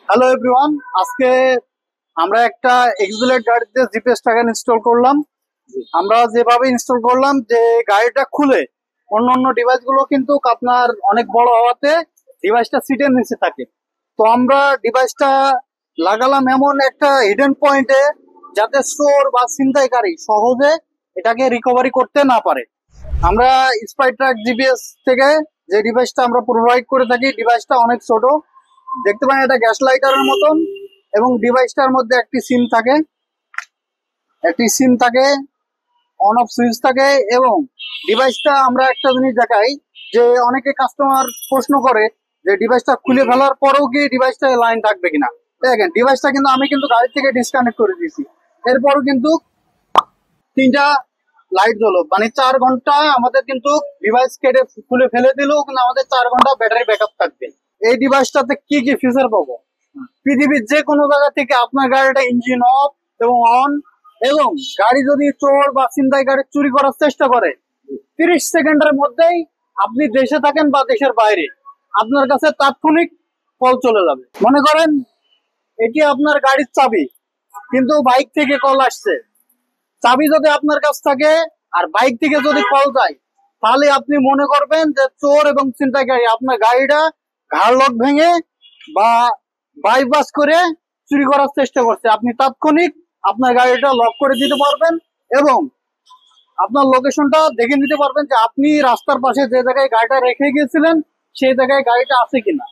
Hello everyone, আজকে আমরা একটা এক্সবিলেট গাড়িতে জিপিএস ট্র্যাকার ইনস্টল করলাম। আমরা যেভাবে ইনস্টল করলাম যে গাড়িটা খুলে অন্য অন্য ডিভাইস গুলো কিন্তু আপনার অনেক বড় হওয়াতে ডিভাইসটা সিটের নিচে থাকে। তো আমরা ডিভাইসটা লাগালাম এমন একটা হিডেন পয়েন্টে যাতে চোর বা ছিনতাইকারী সহজে এটাকে রিকভারি করতে না পারে। আমরা স্পাইট্রাক জিপিএস থেকে যে ডিভাইসটা আমরা প্রোভাইড করে থাকি, ডিভাইসটা অনেক ছোট, দেখতে পারেন এটা গ্যাস লাইটারের মতন, এবং ডিভাইসটার মধ্যে একটি সিম থাকে, অন অফ সুইচ থাকে। এবং ডিভাইসটা আমরা একটা জিনিস দেখাই যে অনেকে কাস্টমার প্রশ্ন করে যে ডিভাইসটা খুলে ফেলার পরেও কি ডিভাইসটা লাইন থাকবে কিনা। দেখেন ডিভাইসটা কিন্তু আমি গাড়ি থেকে ডিসকানেক্ট করে দিয়েছি, এরপরও কিন্তু তিনটা লাইট জ্বলো, মানে 4 ঘন্টা আমাদের কিন্তু ডিভাইস কেটে খুলে ফেলে দিলেও কিন্তু আমাদের 4 ঘন্টা ব্যাটারি ব্যাকআপ থাকবে। এই ডিভাইসটাতে কি কি ফিচার পাবো? পৃথিবীর যে কোনো জায়গা থেকে আপনার গাড়িটা ইঞ্জিন অফ এবং অন, এবং গাড়ি যদি চোর বা ছিনতাইকারী চুরি করার চেষ্টা করে 30 সেকেন্ডের মধ্যেই, আপনি দেশে থাকেন বা দেশের বাইরে, আপনার কাছে তাৎক্ষণিক কল চলে যাবে। মনে করেন এটি আপনার গাড়ির চাবি, কিন্তু বাইক থেকে কল আসছে। চাবি যদি আপনার কাছ থাকে আর বাইক থেকে যদি কল যায়, তাহলে আপনি মনে করবেন যে চোর এবং ছিনতাইকারী আপনার গাড়িটা ঘাড় লক ভেঙে বা বাইপাস করে চুরি করার চেষ্টা করছে। আপনি তাৎক্ষণিক আপনার গাড়িটা লক করে দিতে পারবেন এবং আপনার লোকেশনটা দেখে নিতে পারবেন যে আপনি রাস্তার পাশে যে জায়গায় গাড়িটা রেখে গিয়েছিলেন সেই জায়গায় গাড়িটা আছে কিনা।